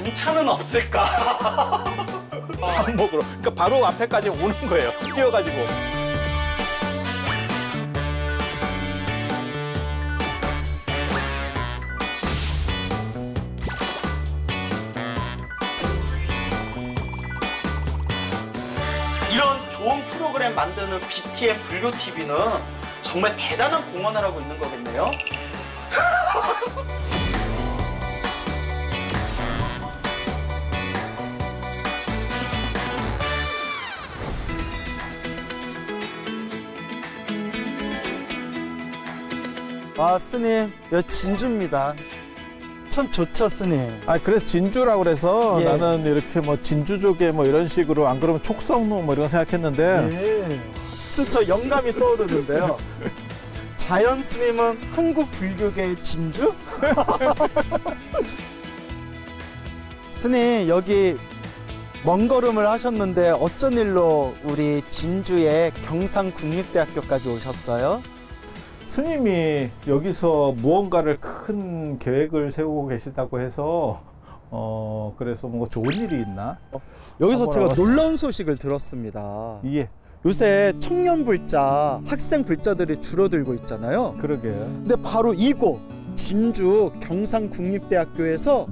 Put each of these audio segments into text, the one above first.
반찬은 없을까? 밥 먹으러. 그러니까 바로 앞에까지 오는 거예요. 뛰어가지고. 이런 좋은 프로그램 만드는 BTN 불교TV는 정말 대단한 공헌을 하고 있는 거겠네요. 아, 스님, 여기 진주입니다. 참 좋죠, 스님. 아, 그래서 진주라고 그래서 예. 나는 이렇게 뭐 진주족에 뭐 이런 식으로 안 그러면 촉성로 뭐 이런 거 생각했는데. 예. 저 영감이 떠오르는데요. 자연 스님은 한국 불교계의 진주? 스님, 여기 먼 걸음을 하셨는데 어쩐 일로 우리 진주의 경상국립대학교까지 오셨어요? 스님이 여기서 무언가를 큰 계획을 세우고 계시다고 해서 그래서 뭔가 좋은 일이 있나? 여기서 한번 제가 알아봤어요. 놀라운 소식을 들었습니다. 예, 요새 청년 불자, 학생 불자들이 줄어들고 있잖아요. 그러게. 근데 바로 이곳 진주 경상국립대학교에서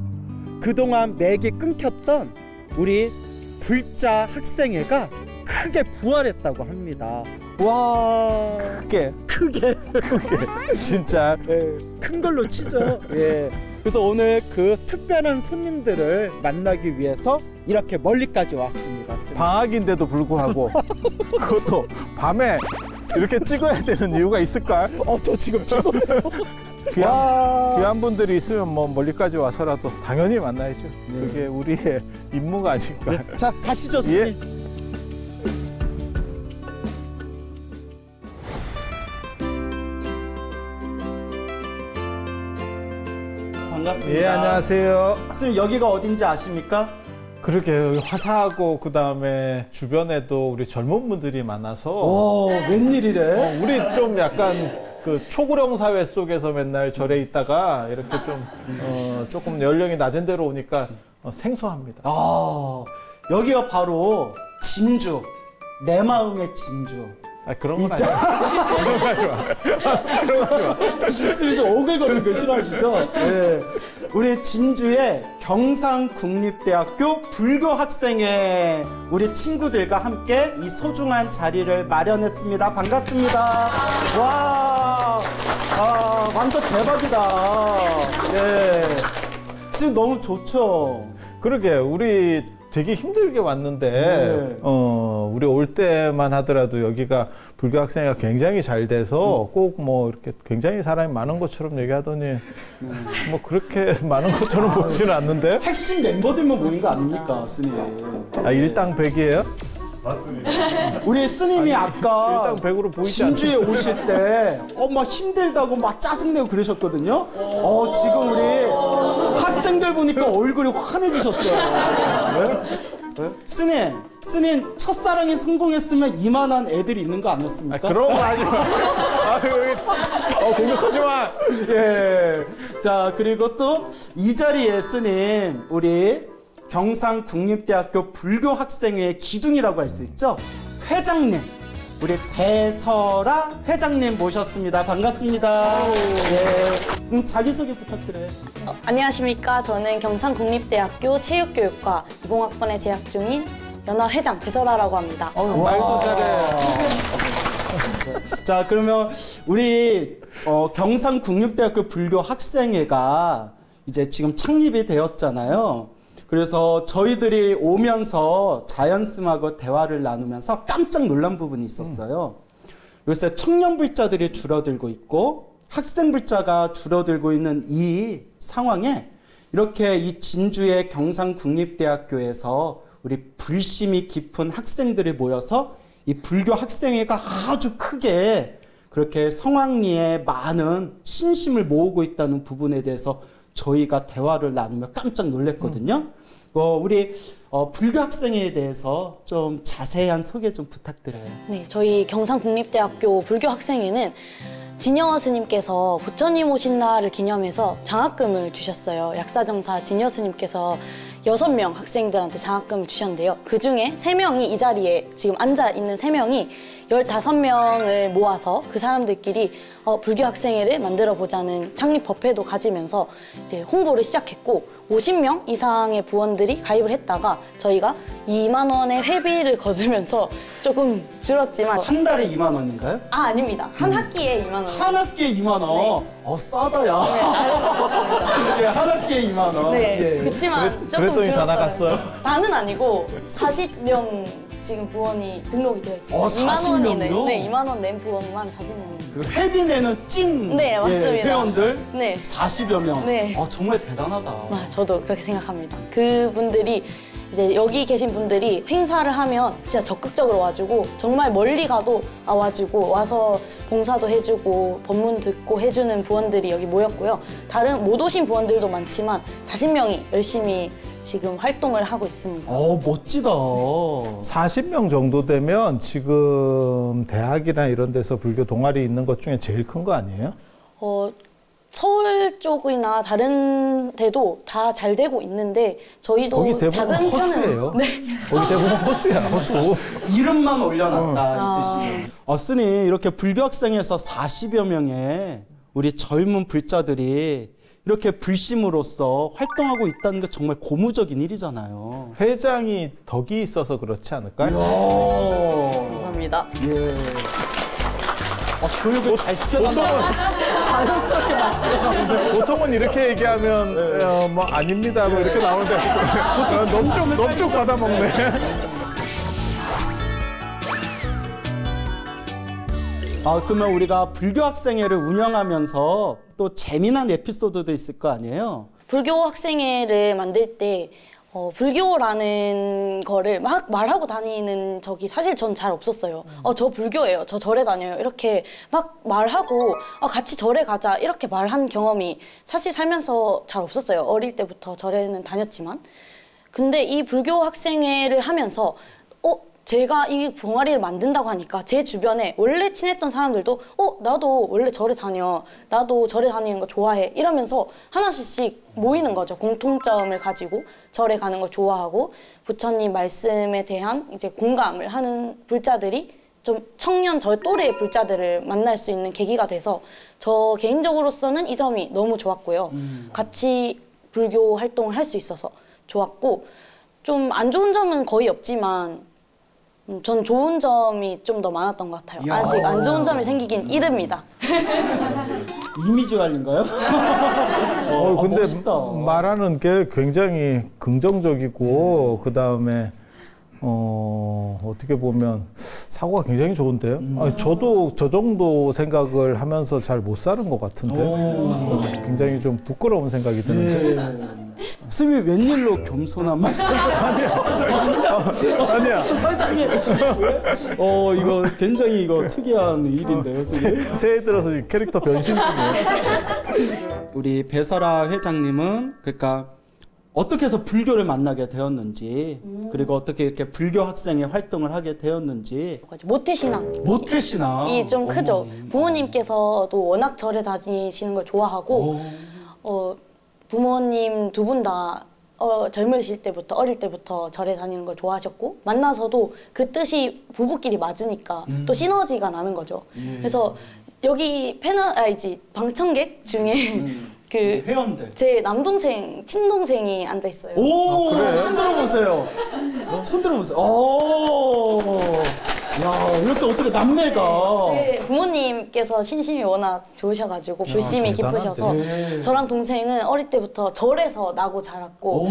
그동안 맥이 끊겼던 우리 불자 학생회가 크게 부활했다고 합니다. 와, 크게. 진짜. 예, 큰 걸로 치죠. 예. 그래서 오늘 그 특별한 손님들을 만나기 위해서 이렇게 멀리까지 왔습니다. 방학인데도 불구하고 그것도 밤에 이렇게 찍어야 되는 이유가 있을까? 저 지금 피곤해요. 귀한 분들이 있으면 뭐 멀리까지 와서라도 당연히 만나야죠. 그게 우리의 임무가 아닐까. 자, 가시죠, 스님. 예. 반갑습니다. 예, 안녕하세요. 스님, 여기가 어딘지 아십니까? 그러게 여기 화사하고 그다음에 주변에도 우리 젊은 분들이 많아서 오, 웬일이래? 우리 좀 약간 그 초고령 사회 속에서 맨날 절에 있다가 이렇게 좀 조금 연령이 낮은 데로 오니까 생소합니다. 아, 여기가 바로 진주, 내 마음의 진주. 아, 그런 건 아니야. 그런 거 하지 마. 그런 거 하지 마. 스님이 좀 오글거리는 거 싫어하시죠? 네. 우리 진주의 경상국립대학교 불교학생회 우리 친구들과 함께 이 소중한 자리를 마련했습니다. 반갑습니다. 와, 완전 대박이다. 네. 스님 너무 좋죠? 그러게 우리 되게 힘들게 왔는데 네. 우리 올 때만 하더라도 여기가 불교 학생회가 굉장히 잘 돼서 꼭 뭐 이렇게 굉장히 사람이 많은 것처럼 얘기하더니 뭐 그렇게 많은 것처럼 보지는 않는데. 핵심 멤버들만 모인 거 아닙니까, 스님? 아, 일당백이에요? 우리 스님이 아까 일당백으로 보이지 진주에 오실 때 막 힘들다고 막 짜증내고 그러셨거든요. 지금 우리 학생들 보니까 얼굴이 환해지셨어요. 네? 스님 첫사랑이 성공했으면 이만한 애들이 있는 거 아니었습니까? 그런 거 하지 마. 아, 여기 공격하지 마. 예. 자, 그리고 또 이 자리에 스님 우리 경상국립대학교 불교학생회의 기둥이라고 할 수 있죠. 회장님, 우리 배설아 회장님 모셨습니다. 반갑습니다. 예. 자기소개 부탁드려요. 안녕하십니까. 저는 경상국립대학교 체육교육과 20학번에 재학 중인 연화회장 배설아라고 합니다. 말도 잘해. 자, 그러면 우리 경상국립대학교 불교학생회가 이제 지금 창립이 되었잖아요. 그래서 저희들이 오면서 자연스님하고 대화를 나누면서 깜짝 놀란 부분이 있었어요. 요새 청년 불자들이 줄어들고 있고 학생 불자가 줄어들고 있는 이 상황에 이렇게 이 진주의 경상국립대학교에서 우리 불심이 깊은 학생들이 모여서 이 불교 학생회가 아주 크게 그렇게 성황리에 많은 신심을 모으고 있다는 부분에 대해서 저희가 대화를 나누며 깜짝 놀랐거든요. 우리 불교 학생회에 대해서 좀 자세한 소개 좀 부탁드려요. 네, 저희 경상국립대학교 불교학생회는 진여 스님께서 부처님 오신 날을 기념해서 장학금을 주셨어요. 약사정사 진여 스님께서 6명 학생들한테 장학금을 주셨는데요. 그중에 3명이 이 자리에 지금 앉아 있는 3명이 15명을 모아서 그 사람들끼리 불교 학생회를 만들어 보자는 창립 법회도 가지면서 이제 홍보를 시작했고 50명 이상의 부원들이 가입을 했다가 저희가 2만 원의 회비를 거두면서 조금 줄었지만 한 달에 2만 원인가요? 아닙니다. 한 학기에 2만 원. 한 학기에 2만 원. 네. 싸다 야. 예, 한 학기에 2만 원. 네, 예. 그렇지만 조금 그랬더니 다 줄었어요. 나갔어요? 다는 아니고 40명 지금 부원이 등록이 되어 있습니다. 2만 40 원이 명이요? 네, 2만 원 낸 부원만 40명입니다. 그 회비 내는 찐 네, 맞습니다. 회원들 네. 40여 명. 네. 정말 대단하다. 저도 그렇게 생각합니다. 그분들이 이제 여기 계신 분들이 행사를 하면 진짜 적극적으로 와주고 정말 멀리 가도 와주고 와서 봉사도 해주고 법문 듣고 해주는 부원들이 여기 모였고요. 다른 못 오신 부원들도 많지만 40명이 열심히 지금 활동을 하고 있습니다. 멋지다. 40명 정도 되면 지금 대학이나 이런 데서 불교 동아리 있는 것 중에 제일 큰 거 아니에요? 서울 쪽이나 다른 데도 다 잘 되고 있는데 거기 저희도 대부분 작은 허수예요. 편은 네. 거기 대부분 허수야, 허수. 이름만 올려놨다 이 뜻이. 스님 이렇게 불교 학생에서 40여 명의 우리 젊은 불자들이 이렇게 불심으로써 활동하고 있다는 게 정말 고무적인 일이잖아요. 회장이 덕이 있어서 그렇지 않을까요? 감사합니다. 예. 교육을 잘 시켜놨나? 자연스럽게 말씀하는데. 보통은 이렇게 얘기하면 뭐 아닙니다 뭐 이렇게 나오는데 넘쪽 받아먹네. 그러면 우리가 불교 학생회를 운영하면서 또 재미난 에피소드도 있을 거 아니에요? 불교 학생회를 만들 때 불교라는 거를 막 말하고 다니는 적이 사실 전 잘 없었어요. 저 불교예요. 저 절에 다녀요. 이렇게 막 말하고 같이 절에 가자 이렇게 말한 경험이 사실 살면서 잘 없었어요. 어릴 때부터 절에는 다녔지만. 근데 이 불교 학생회를 하면서 제가 이 동아리를 만든다고 하니까 제 주변에 원래 친했던 사람들도 나도 원래 절에 다녀. 나도 절에 다니는 거 좋아해. 이러면서 하나씩 모이는 거죠. 공통점을 가지고 절에 가는 거 좋아하고 부처님 말씀에 대한 이제 공감을 하는 불자들이 좀 청년 저 또래의 불자들을 만날 수 있는 계기가 돼서 저 개인적으로서는 이 점이 너무 좋았고요. 같이 불교 활동을 할 수 있어서 좋았고 좀 안 좋은 점은 거의 없지만 전 좋은 점이 좀 더 많았던 것 같아요. 아직 안 좋은 점이 생기긴 이릅니다. 이미지 관리인가요? 근데 멋있다. 말하는 게 굉장히 긍정적이고 그 다음에 어떻게 보면 사고가 굉장히 좋은데요. 저도 저 정도 생각을 하면서 잘 못 사는 것 같은데 굉장히 좀 부끄러운 생각이 드는데. 스님이 웬일로 겸손한 말씀을 아니야. 사장님 이거 굉장히 특이한 일인데요, 스님. 새해 들어서 지금 캐릭터 변신 중이에요. 우리 배설아 회장님은 그러니까 어떻게 해서 불교를 만나게 되었는지 그리고 어떻게 이렇게 불교 학생의 활동을 하게 되었는지. 모태신앙. 모태신앙. 이 좀 크죠. 부모님께서도 워낙 절에 다니시는 걸 좋아하고 부모님 두 분 다 젊으실 때부터 어릴 때부터 절에 다니는 걸 좋아하셨고 만나서도 그 뜻이 부부끼리 맞으니까 또 시너지가 나는 거죠. 그래서 여기 방청객 중에 그 회원들. 제 남동생, 친동생이 앉아 있어요. 그래? 손 들어보세요. 손 들어보세요. 야, 이렇게 어떻게 남매가. 제 부모님께서 신심이 워낙 좋으셔가지고 불심이 깊으셔서 저랑 동생은 어릴 때부터 절에서 나고 자랐고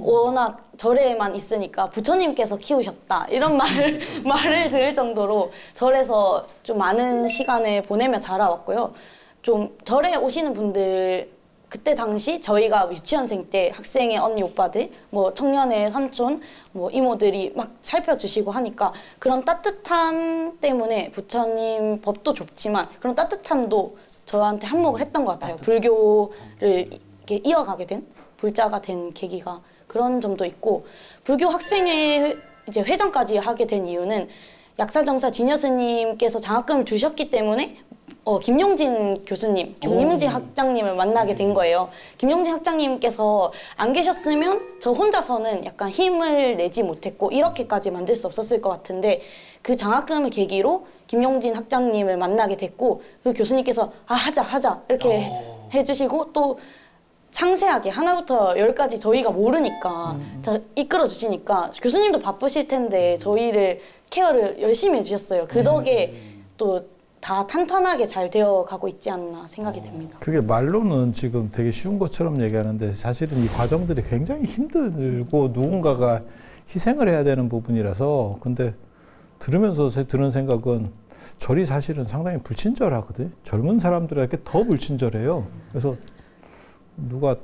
워낙 절에만 있으니까 부처님께서 키우셨다 이런 말을 들을 정도로 절에서 좀 많은 시간을 보내며 자라왔고요. 좀 절에 오시는 분들 그때 당시 저희가 유치원생 때 학생의 언니 오빠들 뭐 청년의 삼촌 뭐 이모들이 막 살펴주시고 하니까 그런 따뜻함 때문에 부처님 법도 좋지만 그런 따뜻함도 저한테 한몫을 했던 것 같아요. 불교를 이렇게 이어가게 된 불자가 된 계기가 그런 점도 있고 불교 학생회 이제 회장까지 하게 된 이유는 약사정사 진여 스님께서 장학금을 주셨기 때문에 김용진 교수님, 김용진 학장님을 만나게 된 거예요. 김용진 학장님께서 안 계셨으면 저 혼자서는 약간 힘을 내지 못했고 이렇게까지 만들 수 없었을 것 같은데 그 장학금을 계기로 김용진 학장님을 만나게 됐고 그 교수님께서 하자 이렇게 해주시고 또 상세하게 하나부터 열까지 저희가 모르니까 이끌어 주시니까 교수님도 바쁘실 텐데 저희를 케어를 열심히 해주셨어요. 그 덕에 또 다 탄탄하게 잘 되어 가고 있지 않나 생각이 됩니다. 그게 말로는 지금 되게 쉬운 것처럼 얘기하는데 사실은 이 과정들이 굉장히 힘들고 누군가가 희생을 해야 되는 부분이라서 근데 들으면서 드는 생각은 절이 사실은 상당히 불친절하거든요. 젊은 사람들에게 더 불친절해요. 그래서 누가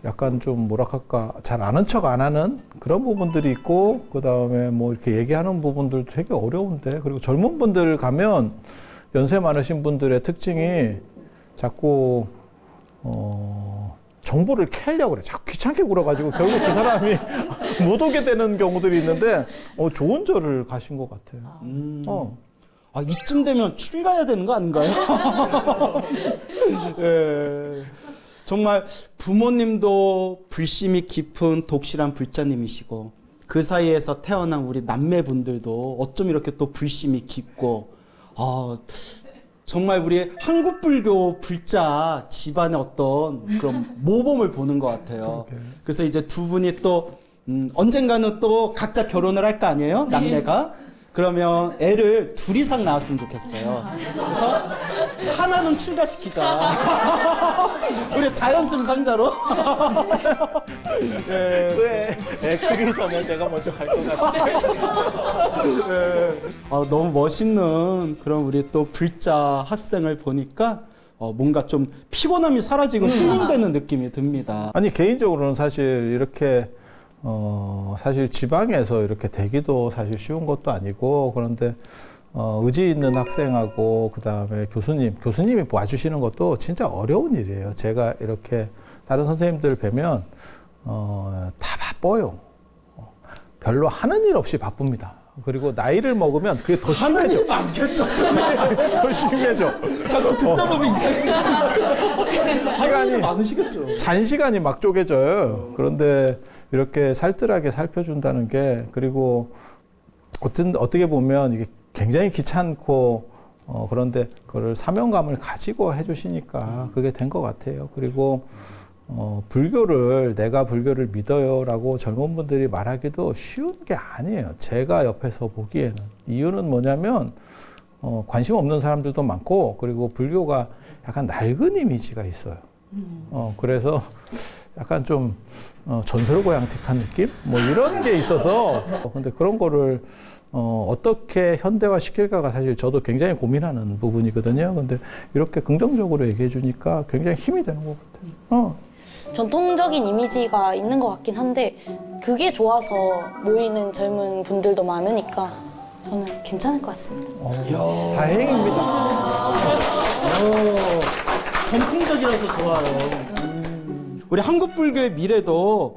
약간 좀 뭐랄까 잘 아는 척 안 하는 그런 부분들이 있고 그 다음에 뭐 이렇게 얘기하는 부분들도 되게 어려운데 그리고 젊은 분들 가면 연세 많으신 분들의 특징이 자꾸 정보를 캐려고 그래. 자꾸 귀찮게 굴어가지고 결국 그 사람이 못 오게 되는 경우들이 있는데 좋은 절을 가신 것 같아요. 이쯤 되면 출가해야 되는 거 아닌가요? 예. 정말 부모님도 불심이 깊은 독실한 불자님이시고 그 사이에서 태어난 우리 남매분들도 어쩜 이렇게 또 불심이 깊고 정말 우리 한국 불교 불자 집안의 어떤 그런 모범을 보는 것 같아요. 그래서 이제 두 분이 또 언젠가는 또 각자 결혼을 할 거 아니에요? 남매가. 그러면 애를 둘 이상 낳았으면 좋겠어요. 그래서 하나는 출가시키자. 우리 자연승 상자로. 왜? 애 크기 전에 제가 먼저 갈 것 같아요. 너무 멋있는 그런 우리 또 불자 학생을 보니까 뭔가 좀 피곤함이 사라지고 힐링되는 느낌이 듭니다. 아니 개인적으로는 사실 이렇게 사실 지방에서 이렇게 되기도 사실 쉬운 것도 아니고 그런데 의지 있는 학생하고 그 다음에 교수님이 와주시는 것도 진짜 어려운 일이에요. 제가 이렇게 다른 선생님들 뵈면 다 바빠요. 별로 하는 일 없이 바쁩니다. 그리고 나이를 먹으면 그게 더 심해져. 많겠죠. 더 심해져. 자꾸 듣다 보면 이상해지니까. 시간이 많으시겠죠. 잔시간이 막 쪼개져요. 그런데 이렇게 살뜰하게 살펴준다는 게 그리고 어떻게 보면 이게 굉장히 귀찮고 그런데 그걸 사명감을 가지고 해주시니까 그게 된 것 같아요. 그리고 내가 불교를 믿어요라고 젊은 분들이 말하기도 쉬운 게 아니에요. 제가 옆에서 보기에는. 이유는 뭐냐면, 관심 없는 사람들도 많고, 그리고 불교가 약간 낡은 이미지가 있어요. 그래서 약간 좀, 전설고양틱한 느낌? 뭐 이런 게 있어서, 근데 그런 거를, 어떻게 현대화 시킬까가 사실 저도 굉장히 고민하는 부분이거든요. 근데 이렇게 긍정적으로 얘기해 주니까 굉장히 힘이 되는 것 같아요. 전통적인 이미지가 있는 것 같긴 한데 그게 좋아서 모이는 젊은 분들도 많으니까 저는 괜찮을 것 같습니다. 다행입니다. 전통적이라서 좋아요. 우리 한국 불교의 미래도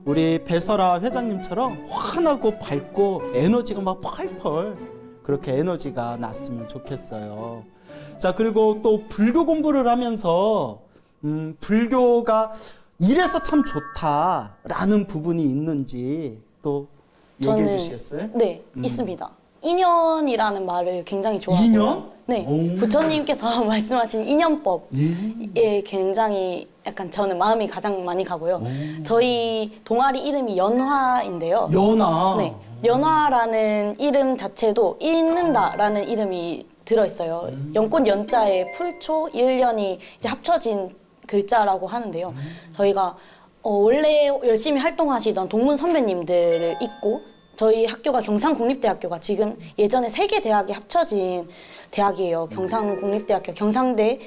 우리 배설아 회장님처럼 환하고 밝고 에너지가 막 펄펄 그렇게 에너지가 났으면 좋겠어요. 자, 그리고 또 불교 공부를 하면서 불교가 이래서 참 좋다라는 부분이 있는지 또 얘기해 주시겠어요? 네, 있습니다. 인연이라는 말을 굉장히 좋아하고요. 인연? 네, 오. 부처님께서 말씀하신 인연법에 굉장히 약간 저는 마음이 가장 많이 가고요. 저희 동아리 이름이 연화인데요. 연화. 네, 연화라는 이름 자체도 잊는다라는 이름이 들어있어요. 연꽃 연자에 풀초 일년이 이제 합쳐진 글자라고 하는데요. 저희가 원래 열심히 활동하시던 동문 선배님들을 잇고 저희 학교가 경상국립대학교가 지금 예전에 3개 대학이 합쳐진 대학이에요. 경상국립대학교, 경상대,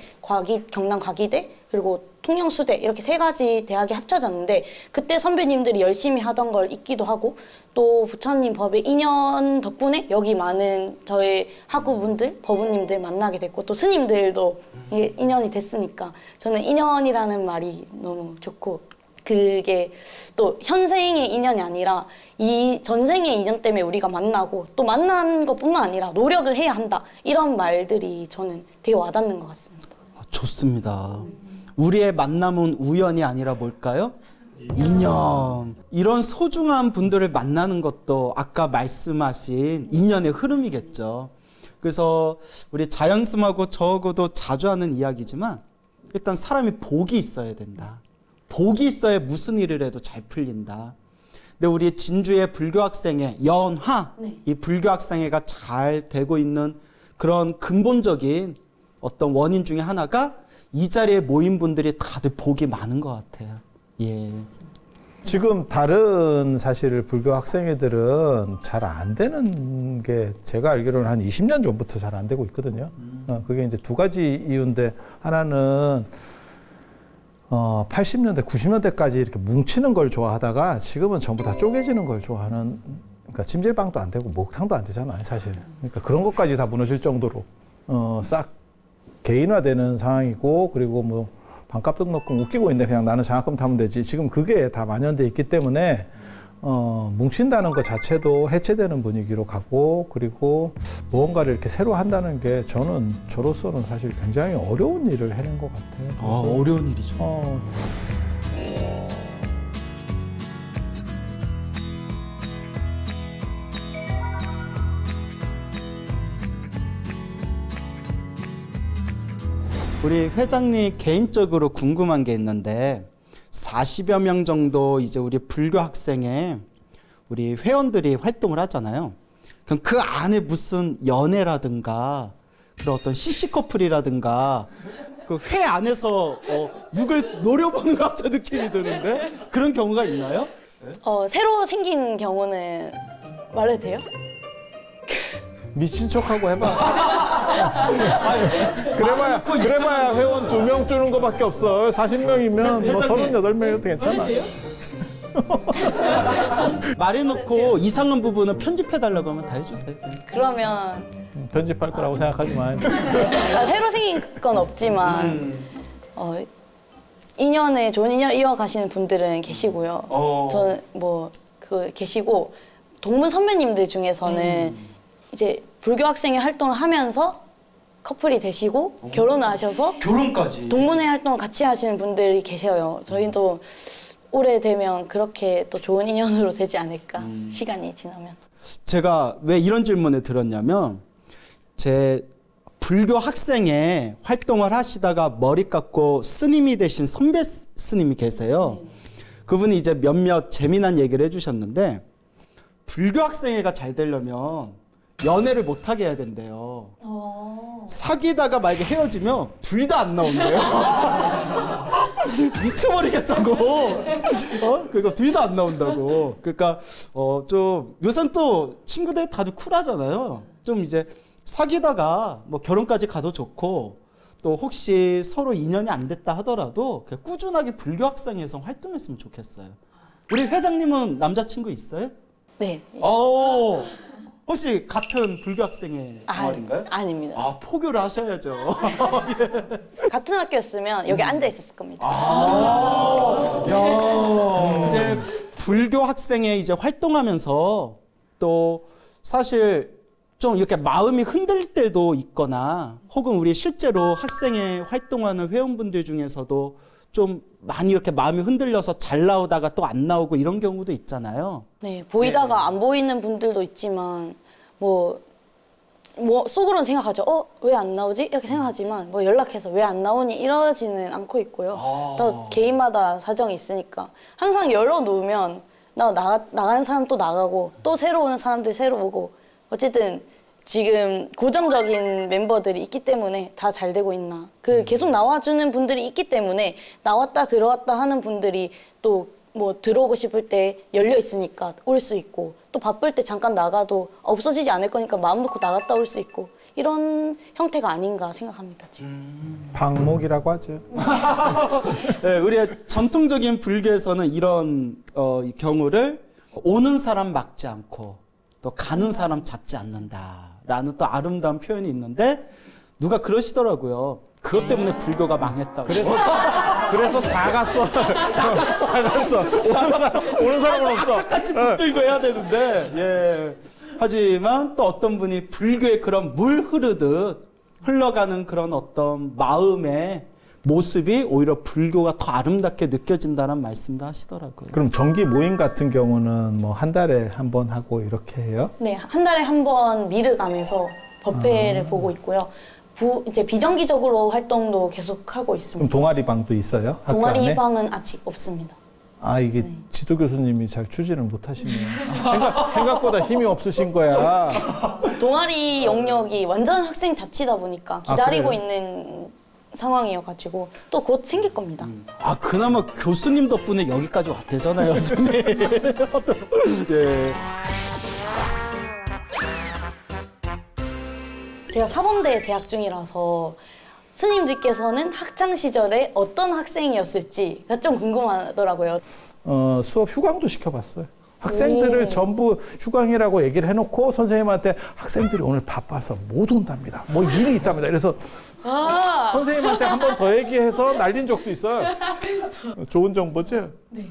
경남과기대, 그리고 통영수대 이렇게 3가지 대학이 합쳐졌는데 그때 선배님들이 열심히 하던 걸 잊기도 하고 또 부처님 법의 인연 덕분에 여기 많은 저희 학우분들, 법우님들 만나게 됐고 또 스님들도 인연이 됐으니까 저는 인연이라는 말이 너무 좋고 그게 또 현생의 인연이 아니라 이 전생의 인연 때문에 우리가 만나고 또 만난 것뿐만 아니라 노력을 해야 한다. 이런 말들이 저는 되게 와닿는 것 같습니다. 좋습니다. 우리의 만남은 우연이 아니라 뭘까요? 인연. 이런 소중한 분들을 만나는 것도 아까 말씀하신 인연의 흐름이겠죠. 그래서 우리 자연스하고 저하고도 자주 하는 이야기지만 일단 사람이 복이 있어야 된다. 복이 있어야 무슨 일을 해도 잘 풀린다. 근데 우리 진주의 불교 학생회 연화, 네. 이 불교 학생회가 잘 되고 있는 그런 근본적인 어떤 원인 중에 하나가 이 자리에 모인 분들이 다들 복이 많은 것 같아요. 예. 지금 다른 사실 불교 학생회들은 잘 안 되는 게 제가 알기로는 한 20년 전부터 잘 안 되고 있거든요. 그게 이제 두 가지 이유인데 하나는 80년대, 90년대까지 이렇게 뭉치는 걸 좋아하다가 지금은 전부 다 쪼개지는 걸 좋아하는, 그러니까 찜질방도 안 되고 목탕도 안 되잖아요, 사실. 그러니까 그런 것까지 다 무너질 정도로 싹 개인화되는 상황이고, 그리고 뭐 반값 등록금 웃기고 있는데 그냥 나는 장학금 타면 되지. 지금 그게 다 만연돼 있기 때문에 뭉친다는 것 자체도 해체되는 분위기로 가고, 그리고 무언가를 이렇게 새로 한다는 게 저는 저로서는 사실 굉장히 어려운 일을 해낸 것 같아요. 어려운 일이죠. 우리 회장님 개인적으로 궁금한 게 있는데 40여 명 정도 이제 우리 불교 학생회 우리 회원들이 활동을 하잖아요. 그럼 그 안에 무슨 연애라든가 그런 어떤 CC 커플이라든가 그 회 안에서 누굴 노려보는 것 같은 느낌이 드는데 그런 경우가 있나요? 새로 생긴 경우는 말해도 돼요? 미친 척하고 해봐. 그래봐야 회원 2명 주는 거밖에 없어. 40명이면 뭐 38명이어도 괜찮아. 말해놓고 이상한 부분은 편집해달라고 하면 다 해주세요. 그러면 편집할 거라고 생각하지 마. 새로 생긴 건 없지만 인연에 좋은 인연 이어가시는 분들은 계시고요. 저는 뭐 계시고 동문 선배님들 중에서는 이제 불교 학생회 활동을 하면서 커플이 되시고 결혼을 하셔서 결혼까지 동문회 활동을 같이 하시는 분들이 계셔요. 저희도 오래되면 그렇게 또 좋은 인연으로 되지 않을까, 시간이 지나면. 제가 왜 이런 질문을 드렸냐면 제 불교 학생회 활동을 하시다가 머리 깎고 스님이 되신 선배 스님이 계세요. 그분이 이제 몇몇 재미난 얘기를 해주셨는데 불교 학생회가 잘 되려면 연애를 못하게 해야 된대요. 사귀다가 만약에 헤어지면 둘 다 안 나온대요. 미쳐버리겠다고. 그러니까 둘 다 안 나온다고. 그러니까 좀 요새는 또 친구들 다들 쿨하잖아요. 좀 이제 사귀다가 뭐 결혼까지 가도 좋고 또 혹시 서로 인연이 안 됐다 하더라도 그냥 꾸준하게 불교 학생회에서 활동했으면 좋겠어요. 우리 회장님은 남자친구 있어요? 네. 혹시 같은 불교 학생회 동아리인가요? 아닙니다. 포교를 하셔야죠. 같은 학교였으면 여기 앉아 있었을 겁니다. 이제 불교 학생회 이제 활동하면서 또 사실 좀 이렇게 마음이 흔들릴 때도 있거나 혹은 우리 실제로 학생회 활동하는 회원분들 중에서도 좀 많이 이렇게 마음이 흔들려서 잘 나오다가 또 안 나오고 이런 경우도 있잖아요. 네, 보이다가 안 보이는 분들도 있지만 뭐 속으로는 생각하죠. 왜 안 나오지? 이렇게 생각하지만 뭐 연락해서 왜 안 나오니 이러지는 않고 있고요. 또 개인마다 사정이 있으니까 항상 열어놓으면 나가는 사람 또 나가고 또 새로 오는 사람들 새로 오고 어쨌든 지금 고정적인 멤버들이 있기 때문에 다 잘 되고 있나. 계속 나와주는 분들이 있기 때문에 나왔다 들어왔다 하는 분들이 또 뭐 들어오고 싶을 때 열려 있으니까 올 수 있고 또 바쁠 때 잠깐 나가도 없어지지 않을 거니까 마음 놓고 나갔다 올 수 있고 이런 형태가 아닌가 생각합니다, 지금. 방목이라고 하죠. 네, 우리 전통적인 불교에서는 이런 경우를 오는 사람 막지 않고 또 가는 사람 잡지 않는다라는 또 아름다운 표현이 있는데 누가 그러시더라고요. 그것 때문에 불교가 망했다고. 그래서 다 갔어. 다 갔어. 오는 사람은 없어. 악착같이 붙들고 해야 되는데. 예. 하지만 또 어떤 분이 불교의 그런 물 흐르듯 흘러가는 그런 어떤 마음의 모습이 오히려 불교가 더 아름답게 느껴진다는 말씀도 하시더라고요. 그럼 정기 모임 같은 경우는 뭐 한 달에 한 번 하고 이렇게 해요? 네, 한 달에 한 번 미르 가면서 법회를 보고 있고요. 이제 비정기적으로 활동도 계속 하고 있습니다. 그럼 동아리 방도 있어요? 학교 동아리 안에? 방은 아직 없습니다. 아, 이게 네. 지도 교수님이 잘 추진을 못 하시네요. 생각보다 힘이 없으신 거야. 동아리 영역이 완전 학생 자치다 보니까 기다리고 그래요? 있는 상황이어가지고 또 곧 생길 겁니다. 아, 그나마 교수님 덕분에 여기까지 왔대잖아요, 선생님. 예. 제가 사범대에 재학 중이라서 스님들께서는 학창 시절에 어떤 학생이었을지가 좀 궁금하더라고요. 수업 휴강도 시켜봤어요. 학생들을 전부 휴강이라고 얘기를 해놓고 선생님한테 학생들이 오늘 바빠서 못 온답니다. 뭐 일이 있답니다. 그래서 선생님한테 한 번 더 얘기해서 날린 적도 있어요. 좋은 정보죠? 네.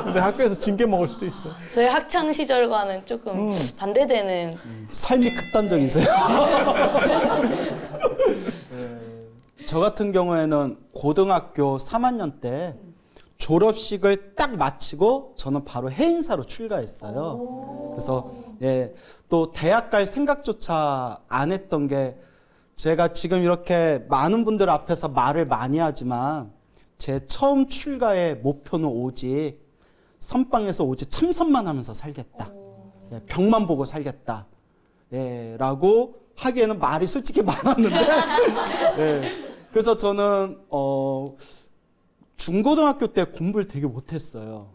근데 학교에서 징계 먹을 수도 있어요. 저의 학창 시절과는 조금 반대되는. 삶이 극단적이세요. 저 같은 경우에는 고등학교 3학년 때 졸업식을 딱 마치고 저는 바로 해인사로 출가했어요. 그래서 예, 또 대학 갈 생각조차 안 했던 게 제가 지금 이렇게 많은 분들 앞에서 말을 많이 하지만 제 처음 출가의 목표는 오직 선방에서 오직 참선만 하면서 살겠다. 예, 벽만 보고 살겠다. 예, 라고 하기에는 말이 솔직히 많았는데 예, 그래서 저는 중고등학교 때 공부를 되게 못했어요.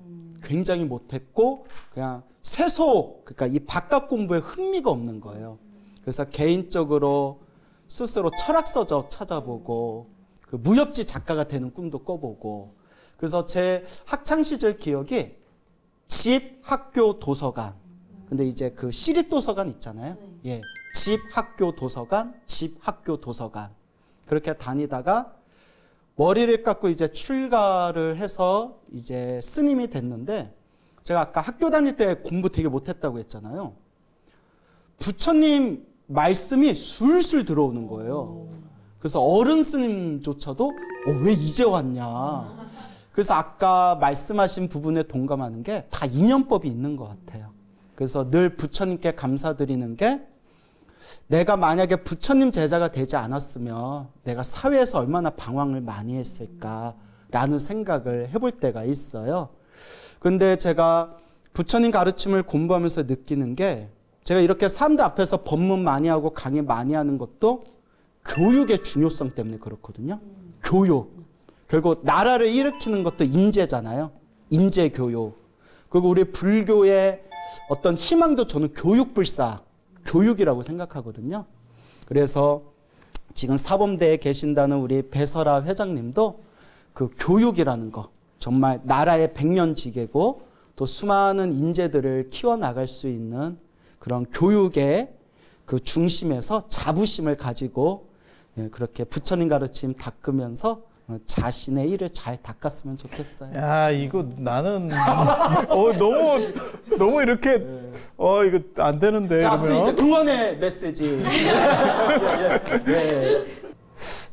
굉장히 못했고 그냥 세속, 그러니까 이 바깥 공부에 흥미가 없는 거예요. 그래서 개인적으로 스스로 철학서적 찾아보고 그 무협지 작가가 되는 꿈도 꿔보고 그래서 제 학창 시절 기억이 집, 학교, 도서관. 근데 이제 그 시립도서관 있잖아요. 예, 집, 학교, 도서관, 집, 학교, 도서관. 그렇게 다니다가 머리를 깎고 이제 출가를 해서 이제 스님이 됐는데 제가 아까 학교 다닐 때 공부 되게 못했다고 했잖아요. 부처님 말씀이 술술 들어오는 거예요. 그래서 어른 스님조차도 왜 이제 왔냐. 그래서 아까 말씀하신 부분에 동감하는 게 다 인연법이 있는 것 같아요. 그래서 늘 부처님께 감사드리는 게 내가 만약에 부처님 제자가 되지 않았으면 내가 사회에서 얼마나 방황을 많이 했을까라는 생각을 해볼 때가 있어요. 근데 제가 부처님 가르침을 공부하면서 느끼는 게 제가 이렇게 사람들 앞에서 법문 많이 하고 강의 많이 하는 것도 교육의 중요성 때문에 그렇거든요. 교육. 결국 나라를 일으키는 것도 인재잖아요. 인재 교육. 그리고 우리 불교의 어떤 희망도 저는 교육불사, 교육이라고 생각하거든요. 그래서 지금 사범대에 계신다는 우리 배설아 회장님도 그 교육이라는 거 정말 나라의 백년지계고 또 수많은 인재들을 키워나갈 수 있는 그런 교육의 그 중심에서 자부심을 가지고 그렇게 부처님 가르침 닦으면서 자신의 일을 잘 닦았으면 좋겠어요. 야, 이거 나는 너무 이렇게 이거 안 되는데. 자, 그러면. 이제 응원의 메시지.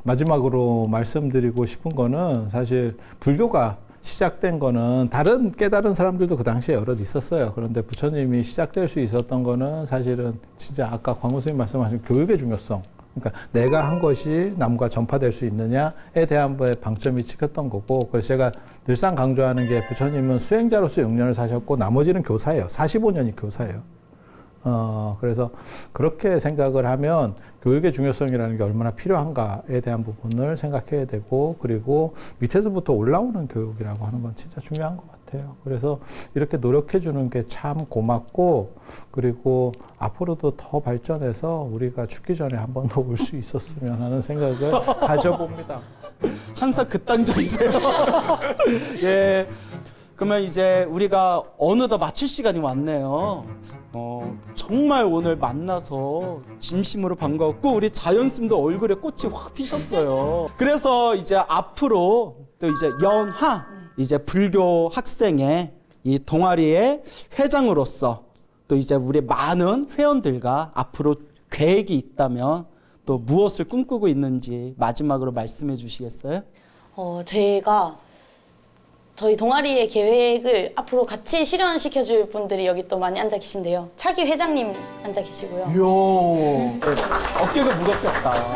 마지막으로 말씀드리고 싶은 거는 사실 불교가 시작된 거는 다른 깨달은 사람들도 그 당시에 여럿 있었어요. 그런데 부처님이 시작될 수 있었던 거는 사실은 진짜 아까 광우 스님 말씀하신 교육의 중요성. 그러니까 내가 한 것이 남과 전파될 수 있느냐에 대한 방점이 찍혔던 거고, 그래서 제가 늘상 강조하는 게 부처님은 수행자로서 6년을 사셨고 나머지는 교사예요. 45년이 교사예요. 그래서 그렇게 생각을 하면 교육의 중요성이라는 게 얼마나 필요한가에 대한 부분을 생각해야 되고, 그리고 밑에서부터 올라오는 교육이라고 하는 건 진짜 중요한 것 같아요. 그래서 이렇게 노력해 주는 게 참 고맙고, 그리고 앞으로도 더 발전해서 우리가 죽기 전에 한 번 더 올 수 있었으면 하는 생각을 가져봅니다. 항상 극단적이세요. 예. 그러면 이제 우리가 어느덧 마칠 시간이 왔네요. 정말 오늘 만나서 진심으로 반가웠고 우리 자연스님도 얼굴에 꽃이 확 피셨어요. 그래서 이제 앞으로 또 이제 연하 이제 불교 학생의 이 동아리의 회장으로서 또 이제 우리 많은 회원들과 앞으로 계획이 있다면 또 무엇을 꿈꾸고 있는지 마지막으로 말씀해 주시겠어요? 제가 저희 동아리의 계획을 앞으로 같이 실현시켜 줄 분들이 여기 또 많이 앉아 계신데요. 차기 회장님 앉아 계시고요. 이야, 어깨가 무겁겠다.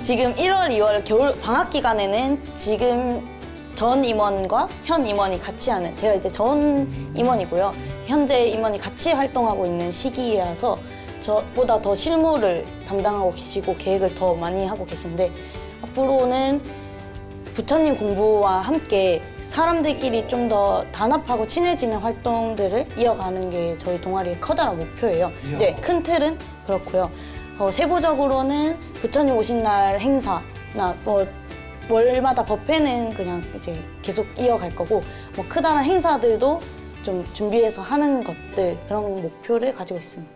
지금 1월, 2월 겨울 방학 기간에는 지금 전 임원과 현 임원이 같이 하는, 제가 이제 전 임원이고요. 현재 임원이 같이 활동하고 있는 시기라서 저보다 더 실무를 담당하고 계시고 계획을 더 많이 하고 계신데 앞으로는 부처님 공부와 함께 사람들끼리 좀 더 단합하고 친해지는 활동들을 이어가는 게 저희 동아리의 커다란 목표예요. 이제 큰 틀은 그렇고요. 세부적으로는 부처님 오신 날 행사나 뭐 월마다 법회는 그냥 이제 계속 이어갈 거고 뭐 크다란 행사들도 좀 준비해서 하는 것들 그런 목표를 가지고 있습니다.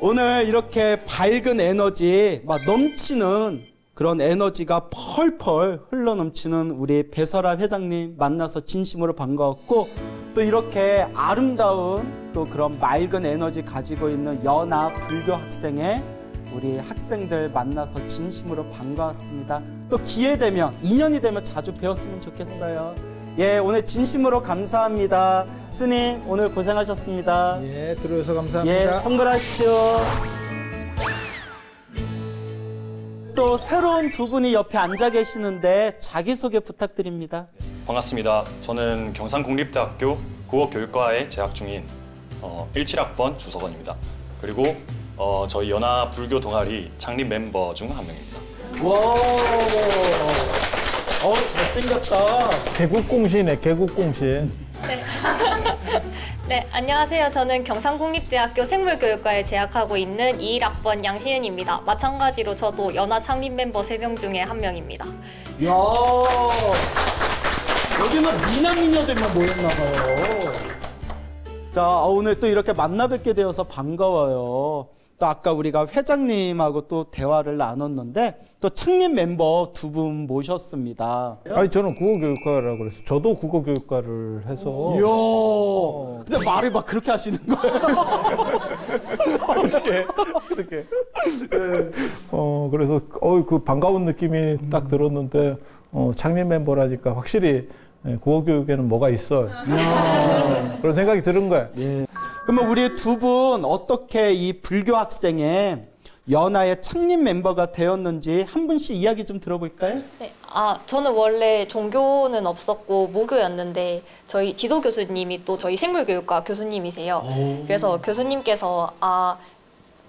오늘 이렇게 밝은 에너지 막 넘치는 그런 에너지가 펄펄 흘러넘치는 우리 배설아 회장님 만나서 진심으로 반가웠고 또 이렇게 아름다운 또 그런 맑은 에너지 가지고 있는 연하 불교 학생의 우리 학생들 만나서 진심으로 반가웠습니다. 또 기회 되면 인연이 되면 자주 뵈었으면 좋겠어요. 예, 오늘 진심으로 감사합니다. 스님 오늘 고생하셨습니다. 예, 들어주셔서 감사합니다. 예, 성불하십시오. 또 새로운 두 분이 옆에 앉아 계시는데 자기소개 부탁드립니다. 반갑습니다. 저는 경상국립대학교 국어교육과에 재학 중인 17학번 주석원입니다. 그리고 저희 연하 불교 동아리 창립 멤버 중 한 명입니다. 와, 잘생겼다. 개국공신이네, 개국공신. 네, 안녕하세요. 저는 경상국립대학교 생물교육과에 재학하고 있는 21학번 양시은입니다. 마찬가지로 저도 연하 창립 멤버 3명 중에 한 명입니다. 이야, 여기는 미남미녀들만 모였나 봐요. 자, 오늘 또 이렇게 만나 뵙게 되어서 반가워요. 또 아까 우리가 회장님하고 또 대화를 나눴는데 또 창립 멤버 두 분 모셨습니다. 아니 저는 국어교육과라고 그래서 저도 국어교육과를 해서. 이야, 근데 말을 막 그렇게 하시는 거예요? 그렇게. 그래서 그 반가운 느낌이 딱 들었는데 창립 멤버라니까 확실히 국어교육에는 뭐가 있어. 그런 생각이 드는 거야. 예. 그러면 우리 두 분 어떻게 이 불교 학생의 연하의 창립 멤버가 되었는지 한 분씩 이야기 좀 들어볼까요? 네, 저는 원래 종교는 없었고 무교였는데 저희 지도 교수님이 또 저희 생물교육과 교수님이세요. 그래서 교수님께서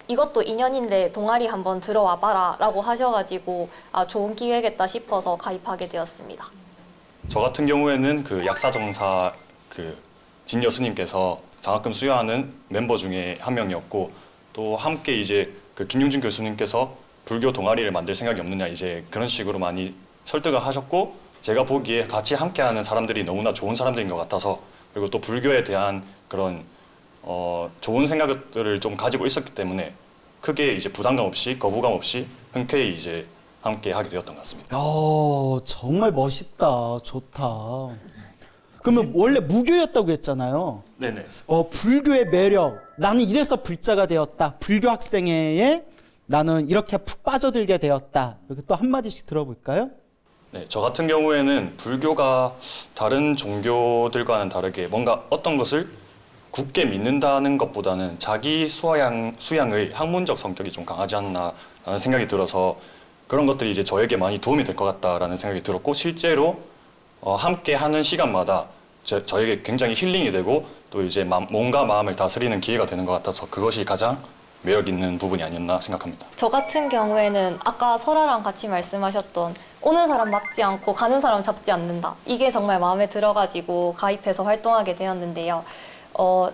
이것도 인연인데 동아리 한번 들어와 봐라 라고 하셔가지고 좋은 기회겠다 싶어서 가입하게 되었습니다. 저 같은 경우에는 그 약사정사 그 진여수님께서 장학금 수여하는 멤버 중에 한 명이었고 또 함께 이제 그 김용준 교수님께서 불교 동아리를 만들 생각이 없느냐 이제 그런 식으로 많이 설득을 하셨고 제가 보기에 같이 함께하는 사람들이 너무나 좋은 사람들인 것 같아서 그리고 또 불교에 대한 그런 좋은 생각들을 좀 가지고 있었기 때문에 크게 이제 부담감 없이 거부감 없이 흔쾌히 이제 함께 하게 되었던 것 같습니다. 정말 멋있다. 좋다. 그러면 원래 무교였다고 했잖아요. 네네. 불교의 매력. 나는 이래서 불자가 되었다. 불교 학생회에 나는 이렇게 푹 빠져들게 되었다. 이렇게 또 한마디씩 들어볼까요? 네, 저 같은 경우에는 불교가 다른 종교들과는 다르게 뭔가 어떤 것을 굳게 믿는다는 것보다는 자기 수양의 학문적 성격이 좀 강하지 않나라는 생각이 들어서 그런 것들이 이제 저에게 많이 도움이 될 것 같다라는 생각이 들었고 실제로 함께 하는 시간마다 저에게 굉장히 힐링이 되고 또 이제 몸과 마음을 다스리는 기회가 되는 것 같아서 그것이 가장 매력 있는 부분이 아니었나 생각합니다. 저 같은 경우에는 아까 설아랑 같이 말씀하셨던 오는 사람 막지 않고 가는 사람 잡지 않는다. 이게 정말 마음에 들어가지고 가입해서 활동하게 되었는데요.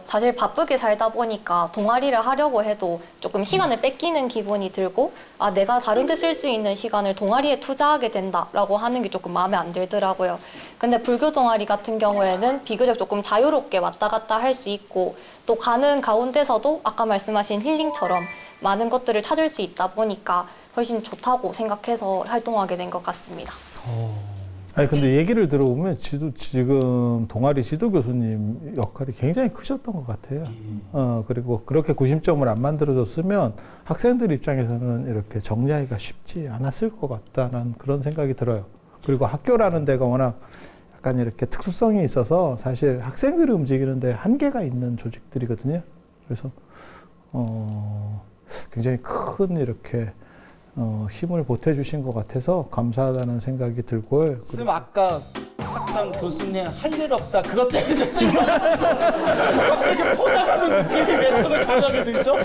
사실 바쁘게 살다 보니까 동아리를 하려고 해도 조금 시간을 뺏기는 기분이 들고 아 내가 다른 데 쓸 수 있는 시간을 동아리에 투자하게 된다라고 하는 게 조금 마음에 안 들더라고요. 근데 불교 동아리 같은 경우에는 비교적 조금 자유롭게 왔다 갔다 할 수 있고 또 가는 가운데서도 아까 말씀하신 힐링처럼 많은 것들을 찾을 수 있다 보니까 훨씬 좋다고 생각해서 활동하게 된 것 같습니다. 아니 근데 얘기를 들어보면 지금 동아리 지도 교수님 역할이 굉장히 크셨던 것 같아요. 그리고 그렇게 구심점을 안 만들어줬으면 학생들 입장에서는 이렇게 정리하기가 쉽지 않았을 것 같다는 그런 생각이 들어요. 그리고 학교라는 데가 워낙 약간 이렇게 특수성이 있어서 사실 학생들이 움직이는데 한계가 있는 조직들이거든요. 그래서 굉장히 큰 이렇게 힘을 보태주신 것 같아서 감사하다는 생각이 들고요. 쌤 아까 학장 교수님 할 일 없다 그것 때문에 저 지금 갑자기 포장하는 느낌이 왜 저도 강하게 들죠?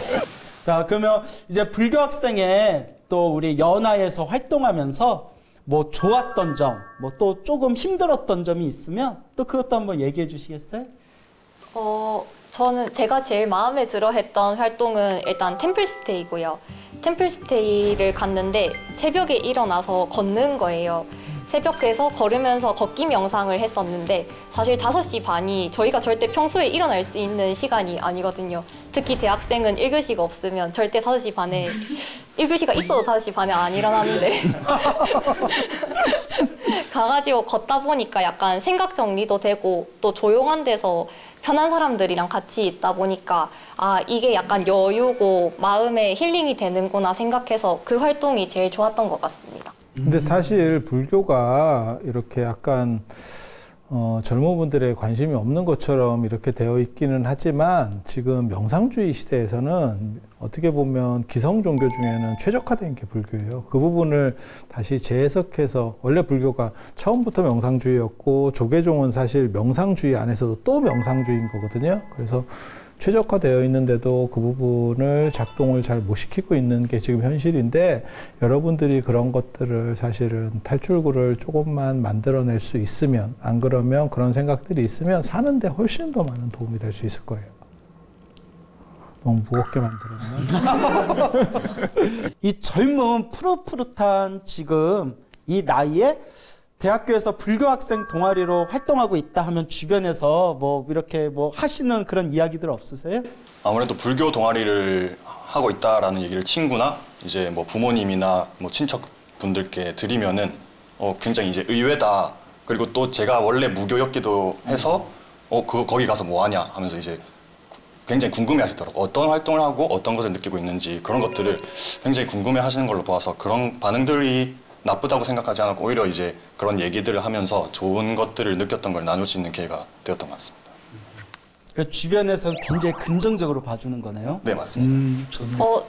자 그러면 이제 불교 학생회 또 우리 연화에서 활동하면서 뭐 좋았던 점, 뭐 또 조금 힘들었던 점이 있으면 또 그것도 한번 얘기해 주시겠어요? 저는 제가 제일 마음에 들어 했던 활동은 일단 템플스테이고요. 템플스테이를 갔는데 새벽에 일어나서 걷는 거예요. 새벽에서 걸으면서 걷기 명상을 했었는데 사실 5시 반이 저희가 절대 평소에 일어날 수 있는 시간이 아니거든요. 특히 대학생은 1교시가 없으면 절대 5시 반에 1교시가 있어도 5시 반에 안 일어나는데 가가지고 걷다 보니까 약간 생각 정리도 되고 또 조용한 데서 편한 사람들이랑 같이 있다 보니까 아 이게 약간 여유고 마음의 힐링이 되는구나 생각해서 그 활동이 제일 좋았던 것 같습니다. 근데 사실 불교가 이렇게 약간 젊은 분들의 관심이 없는 것처럼 이렇게 되어 있기는 하지만 지금 명상주의 시대에서는 어떻게 보면 기성 종교 중에는 최적화된 게 불교예요. 그 부분을 다시 재해석해서 원래 불교가 처음부터 명상주의였고 조계종은 사실 명상주의 안에서도 또 명상주의인 거거든요. 그래서 최적화되어 있는데도 그 부분을 작동을 잘 못 시키고 있는 게 지금 현실인데 여러분들이 그런 것들을 사실은 탈출구를 조금만 만들어낼 수 있으면 안 그러면 그런 생각들이 있으면 사는데 훨씬 더 많은 도움이 될 수 있을 거예요. 너무 무겁게 만들었나? 이 젊은 푸릇푸릇한 지금 이 나이에 대학교에서 불교 학생 동아리로 활동하고 있다 하면 주변에서 뭐 이렇게 뭐 하시는 그런 이야기들 없으세요? 아무래도 불교 동아리를 하고 있다라는 얘기를 친구나 이제 뭐 부모님이나 뭐 친척분들께 드리면은 굉장히 이제 의외다. 그리고 또 제가 원래 무교였기도 해서 거기 가서 뭐 하냐 하면서 이제 굉장히 궁금해하시더라고요. 어떤 활동을 하고 어떤 것을 느끼고 있는지 그런 것들을 굉장히 궁금해하시는 걸로 보아서 그런 반응들이 나쁘다고 생각하지 않고 오히려 이제 그런 얘기들을 하면서 좋은 것들을 느꼈던 걸 나눌 수 있는 기회가 되었던 것 같습니다. 그러니까 주변에서는 굉장히 긍정적으로 봐주는 거네요. 네, 맞습니다.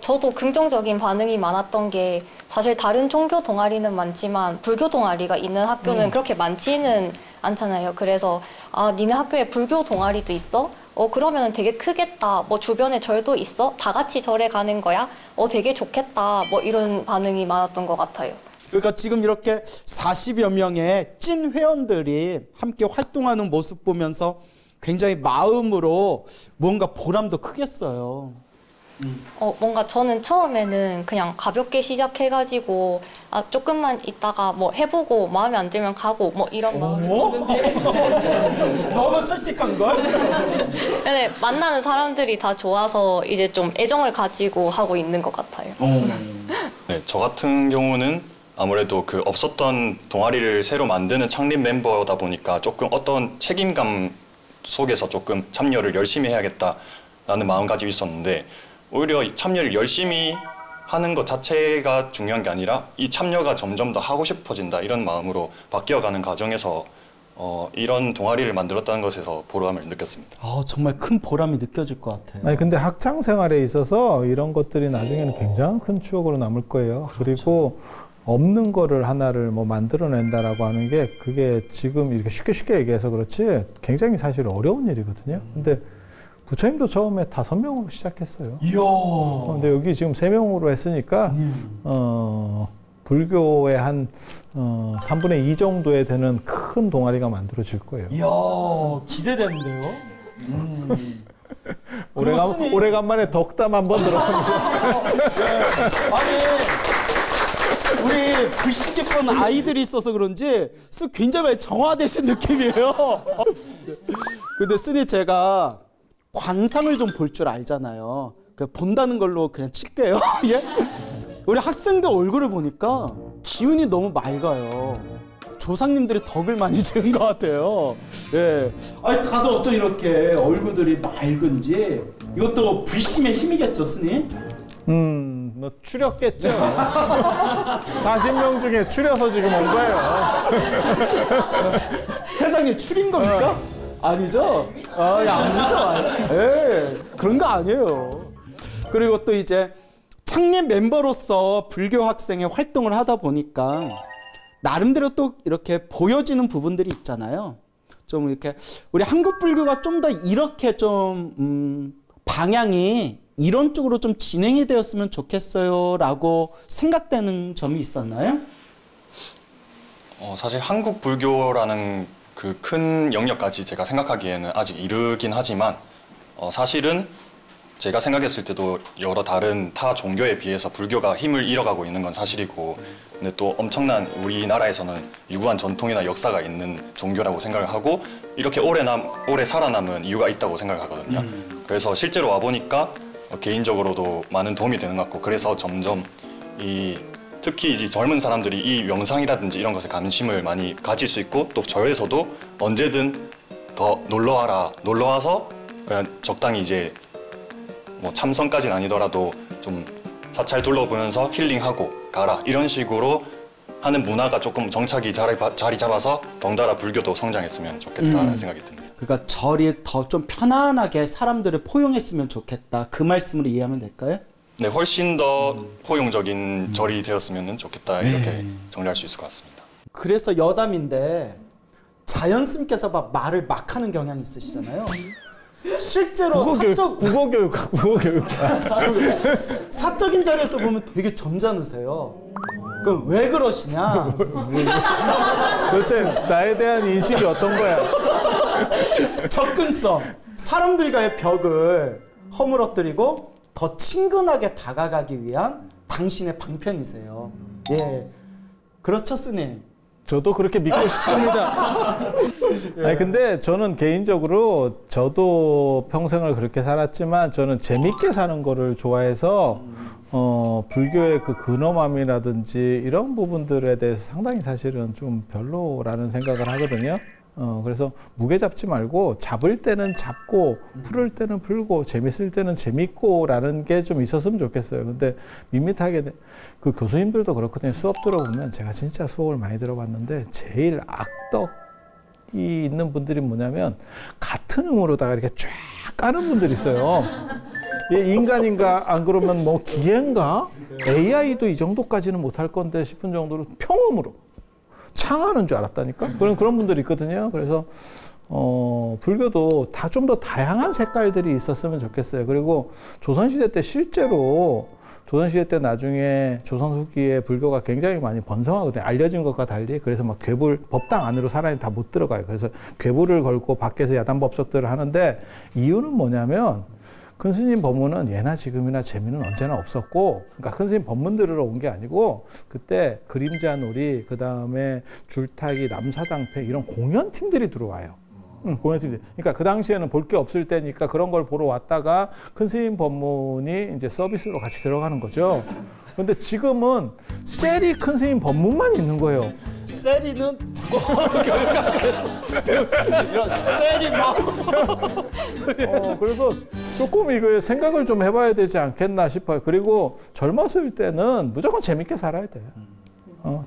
저도 긍정적인 반응이 많았던 게 사실 다른 종교 동아리는 많지만 불교 동아리가 있는 학교는 그렇게 많지는 않잖아요. 그래서 아, 니네 학교에 불교 동아리도 있어? 그러면 되게 크겠다. 뭐 주변에 절도 있어? 다 같이 절에 가는 거야? 되게 좋겠다. 뭐 이런 반응이 많았던 것 같아요. 그러니까 지금 이렇게 40여 명의 찐 회원들이 함께 활동하는 모습 보면서 굉장히 마음으로 뭔가 보람도 크겠어요. 뭔가 저는 처음에는 그냥 가볍게 시작해가지고 아, 조금만 있다가 뭐 해보고 마음에 안 들면 가고 뭐 이런 마음이었는데 너무 솔직한 걸? 근데 만나는 사람들이 다 좋아서 이제 좀 애정을 가지고 하고 있는 것 같아요. 네, 저 같은 경우는 아무래도 그 없었던 동아리를 새로 만드는 창립 멤버다 보니까 조금 어떤 책임감 속에서 조금 참여를 열심히 해야겠다라는 마음가짐이 있었는데 오히려 참여를 열심히 하는 것 자체가 중요한 게 아니라 이 참여가 점점 더 하고 싶어진다 이런 마음으로 바뀌어가는 과정에서 이런 동아리를 만들었다는 것에서 보람을 느꼈습니다. 정말 큰 보람이 느껴질 것 같아요. 아니 근데 학창 생활에 있어서 이런 것들이 나중에는 굉장히 큰 추억으로 남을 거예요. 그렇죠. 그리고 없는 거를 하나를 뭐 만들어낸다라고 하는 게 그게 지금 이렇게 쉽게 얘기해서 그렇지 굉장히 사실 어려운 일이거든요. 근데 부처님도 처음에 5명으로 시작했어요. 이야. 근데 여기 지금 3명으로 했으니까 불교의 한 3분의 2 정도에 되는 큰 동아리가 만들어질 거예요. 이야, 기대되는데요? 오래간만에 덕담 한번 들어봅니다. 아니, 우리 불신 깊은 아이들이 있어서 그런지 굉장히 많이 정화되신 느낌이에요. 근데 스님 제가 관상을 좀 볼 줄 알잖아요. 본다는 걸로 그냥 칠게요. 예? 우리 학생들 얼굴을 보니까 기운이 너무 맑아요. 조상님들이 덕을 많이 지은 것 같아요. 예. 아니, 다들 어쩜 이렇게 얼굴들이 맑은지. 이것도 불심의 힘이겠죠, 스님? 뭐 추렸겠죠. 40명 중에 추려서 지금 온 거예요. 회장님 추린 겁니까? 아니죠? 아니죠. 예, 그런 거 아니에요. 그리고 또 이제 창립 멤버로서 불교 학생의 활동을 하다 보니까 나름대로 또 이렇게 보여지는 부분들이 있잖아요. 좀 이렇게 우리 한국 불교가 좀 더 이렇게 좀 방향이 이런 쪽으로 좀 진행이 되었으면 좋겠어요라고 생각되는 점이 있었나요? 사실 한국 불교라는 그 큰 영역까지 제가 생각하기에는 아직 이르긴 하지만 사실은 제가 생각했을 때도 여러 다른 타 종교에 비해서 불교가 힘을 잃어가고 있는 건 사실이고, 근데 또 엄청난 우리나라에서는 유구한 전통이나 역사가 있는 종교라고 생각을 하고 이렇게 오래 살아남은 이유가 있다고 생각을 하거든요. 그래서 실제로 와보니까 개인적으로도 많은 도움이 되는 것 같고, 그래서 점점 특히 이제 젊은 사람들이 이 명상이라든지 이런 것에 관심을 많이 가질 수 있고, 또 절에서도 언제든 더 놀러와서 그냥 적당히 이제 뭐 참선까지는 아니더라도 좀 사찰 둘러보면서 힐링하고 가라, 이런 식으로 하는 문화가 조금 정착이 자리 잡아서 덩달아 불교도 성장했으면 좋겠다는 생각이 듭니다. 그러니까 절이 더 좀 편안하게 사람들을 포용했으면 좋겠다, 그 말씀으로 이해하면 될까요? 네, 훨씬 더 포용적인 절이 되었으면 좋겠다, 이렇게 정리할 수 있을 것 같습니다. 그래서 여담인데 자연스님께서 말을 막 하는 경향이 있으시잖아요. 실제로 국어교육. 사적인 자리에서 보면 되게 점잖으세요. 그럼 왜 그러시냐? 도대체 나에 대한 인식이 어떤 거야? 접근성, 사람들과의 벽을 허물어뜨리고 더 친근하게 다가가기 위한 당신의 방편이세요. 예, 그렇죠, 스님? 저도 그렇게 믿고 싶습니다. 아니, 근데 저는 개인적으로 저도 평생을 그렇게 살았지만 저는 재밌게 사는 거를 좋아해서 불교의 그 근엄함이라든지 이런 부분들에 대해서 상당히 사실은 좀 별로라는 생각을 하거든요. 그래서 무게 잡지 말고 잡을 때는 잡고 풀을 때는 풀고 재밌을 때는 재밌고 라는 게 좀 있었으면 좋겠어요. 근데 밋밋하게 그 교수님들도 그렇거든요. 수업 들어보면 제가 진짜 수업을 많이 들어봤는데 제일 악덕이 있는 분들이 뭐냐면 같은 음으로다가 이렇게 쫙 까는 분들이 있어요. 얘 인간인가 안 그러면 뭐 기계인가? AI도 이 정도까지는 못할 건데 싶은 정도로 평음으로 창하는 줄 알았다니까? 그런 분들이 있거든요. 그래서, 불교도 좀 더 다양한 색깔들이 있었으면 좋겠어요. 그리고 조선시대 때 실제로, 조선시대 때 나중에 조선 후기에 불교가 굉장히 많이 번성하거든요. 알려진 것과 달리. 그래서 막 법당 안으로 사람이 다 못 들어가요. 그래서 괴불을 걸고 밖에서 야단법석들을 하는데 이유는 뭐냐면, 큰 스님 법문은 예나 지금이나 재미는 언제나 없었고, 그러니까 큰 스님 법문 들으러 온 게 아니고 그때 그림자놀이, 그 다음에 줄타기, 남사당패 이런 공연팀들이 들어와요. 공연팀들. 그러니까 그 당시에는 볼 게 없을 때니까 그런 걸 보러 왔다가 큰 스님 법문이 이제 서비스로 같이 들어가는 거죠. 근데 지금은 셀이 큰 스님 법문만 있는 거예요. 셀이는 이런 셀이 막. 그래서 조금 이거 생각을 좀 해봐야 되지 않겠나 싶어요. 그리고 젊었을 때는 무조건 재밌게 살아야 돼요.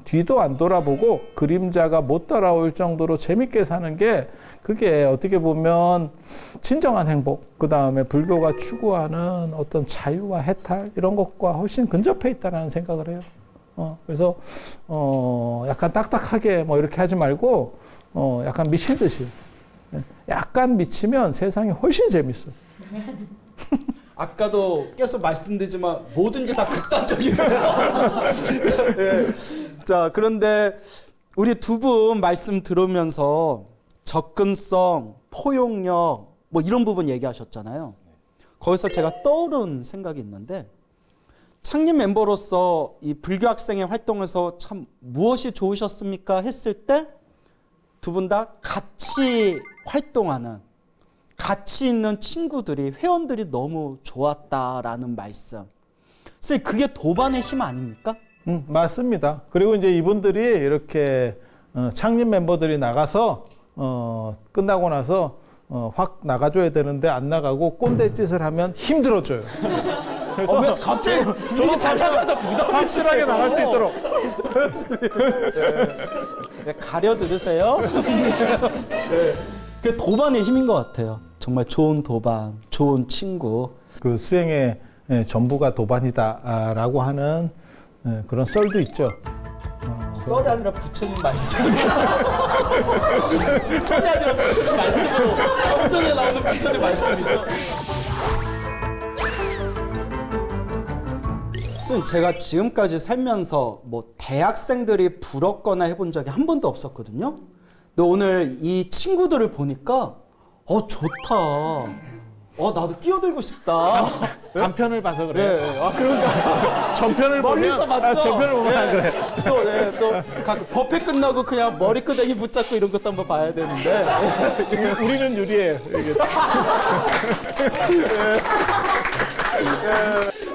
뒤도 안 돌아보고 그림자가 못 따라올 정도로 재밌게 사는 게 그게 어떻게 보면 진정한 행복, 그 다음에 불교가 추구하는 어떤 자유와 해탈 이런 것과 훨씬 근접해 있다는 생각을 해요. 그래서 약간 딱딱하게 뭐 이렇게 하지 말고 약간 미친 듯이 약간 미치면 세상이 훨씬 재밌어. 아까도 계속 말씀드리지만 뭐든지 다 극단적이세요. 네. 자, 그런데 우리 두 분 말씀 들으면서 접근성, 포용력, 뭐 이런 부분 얘기하셨잖아요. 거기서 제가 떠오른 생각이 있는데 창립 멤버로서 이 불교 학생의 활동에서 참 무엇이 좋으셨습니까? 했을 때 두 분 다 같이 활동하는 같이 있는 친구들이 회원들이 너무 좋았다라는 말씀. 선생님 그게 도반의 힘 아닙니까? 맞습니다. 그리고 이제 이분들이 이렇게 창립 멤버들이 나가서 끝나고 나서 확 나가줘야 되는데 안 나가고 꼰대 짓을 하면 힘들어져요. 그래서 왜 갑자기 분위기 잘 나가다 부담 확실하게 나갈 수 있도록. 네, 가려 들으세요. 그 도반의 힘인 것 같아요. 정말 좋은 도반, 좋은 친구. 그 수행의 전부가 도반이다라고 하는 그런 썰도 있죠. 썰이 아니라 부처님 말씀. 썰이 아니라 부처님 말씀으로 경전에 나오는 부처님 말씀이죠. 선생님 제가 지금까지 살면서 뭐 대학생들이 부럽거나 해본 적이 한 번도 없었거든요. 근데 오늘 이 친구들을 보니까 좋다. 나도 끼어들고 싶다. 단편을 봐서 그래. 네. 아 그런가? 전편을 멀리서 보면 봤죠? 전편을 보면 안 그래. 또 법회 끝나고 그냥 머리끄댕이 붙잡고 이런 것도 한번 봐야 되는데. 우리는 유리해요.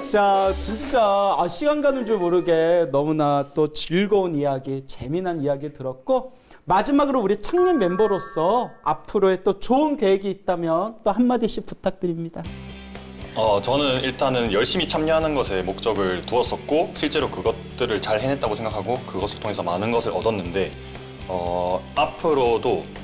자, 진짜 시간 가는 줄 모르게 너무나 또 즐거운 이야기, 재미난 이야기 들었고 마지막으로 우리 창립 멤버로서 앞으로의 또 좋은 계획이 있다면 또 한마디씩 부탁드립니다. 저는 일단은 열심히 참여하는 것에 목적을 두었었고 실제로 그것들을 잘 해냈다고 생각하고 그것을 통해서 많은 것을 얻었는데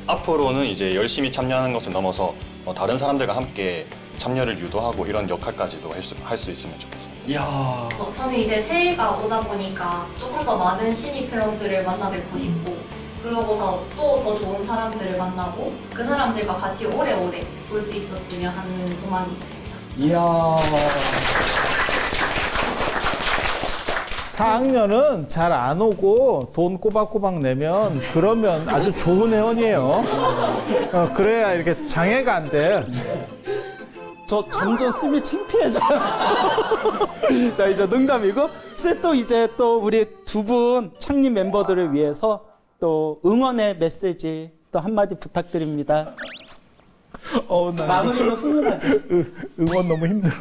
앞으로는 이제 열심히 참여하는 것을 넘어서 다른 사람들과 함께 참여를 유도하고 이런 역할까지도 할 수 있으면 좋겠습니다. 이야. 저는 이제 새해가 오다 보니까 조금 더 많은 신입 회원들을 만나 뵙고 싶고 그러고서 또 더 좋은 사람들을 만나고 그 사람들과 같이 오래오래 볼 수 있었으면 하는 소망이 있습니다. 이야. 4학년은 잘 안 오고 돈 꼬박꼬박 내면 그러면 아주 좋은 회원이에요. 그래야 이렇게 장애가 안 돼. 저 점점 숨이 창피해져요. 자, 이제 농담이고. 또 이제 또 우리 두 분 창립 멤버들을 위해서 또 응원의 메시지 또 한마디 부탁드립니다. 마무리는 훈훈하게. 응원 너무 힘들어.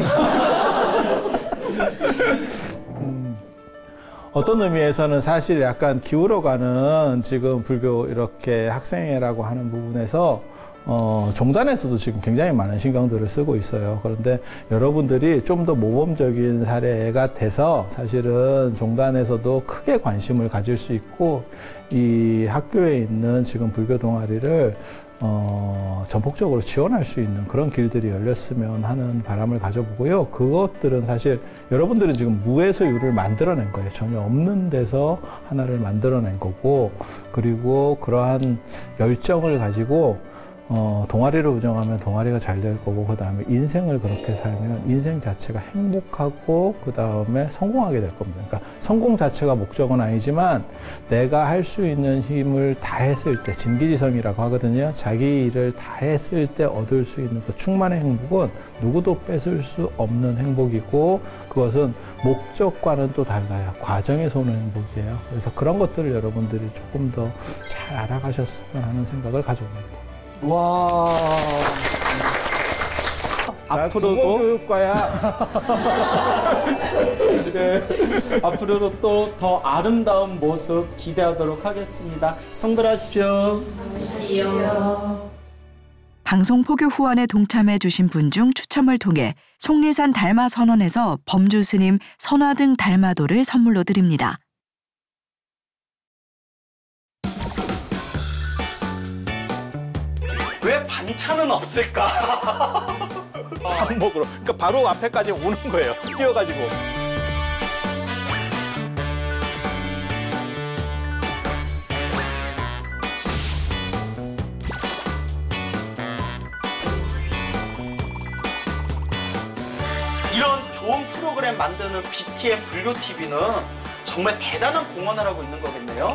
어떤 의미에서는 사실 약간 기울어가는 지금 불교 이렇게 학생회라고 하는 부분에서 종단에서도 지금 굉장히 많은 신경들을 쓰고 있어요. 그런데 여러분들이 좀 더 모범적인 사례가 돼서 사실은 종단에서도 크게 관심을 가질 수 있고 이 학교에 있는 지금 불교 동아리를 전폭적으로 지원할 수 있는 그런 길들이 열렸으면 하는 바람을 가져보고요. 그것들은 사실 여러분들은 지금 무에서 유를 만들어낸 거예요. 전혀 없는 데서 하나를 만들어낸 거고 그리고 그러한 열정을 가지고 동아리를 운영하면 동아리가 잘 될 거고 그 다음에 인생을 그렇게 살면 인생 자체가 행복하고 그 다음에 성공하게 될 겁니다. 그러니까 성공 자체가 목적은 아니지만 내가 할 수 있는 힘을 다했을 때 진기지성이라고 하거든요. 자기 일을 다했을 때 얻을 수 있는 그 충만의 행복은 누구도 뺏을 수 없는 행복이고 그것은 목적과는 또 달라요. 과정에서 오는 행복이에요. 그래서 그런 것들을 여러분들이 조금 더 잘 알아가셨으면 하는 생각을 가져옵니다. 와. 앞으로도 교육과야. 네. 앞으로도 또 더 아름다운 모습 기대하도록 하겠습니다. 성불하십시오. 방송 포교 후원에 동참해 주신 분 중 추첨을 통해 속리산 달마 선원에서 범주 스님 선화등 달마도를 선물로 드립니다. 왜 반찬은 없을까? 밥 먹으러. 그러니까 바로 앞에까지 오는 거예요. 뛰어가지고. 이런 좋은 프로그램 만드는 BTN 불교 TV는 정말 대단한 공헌을 하고 있는 거겠네요.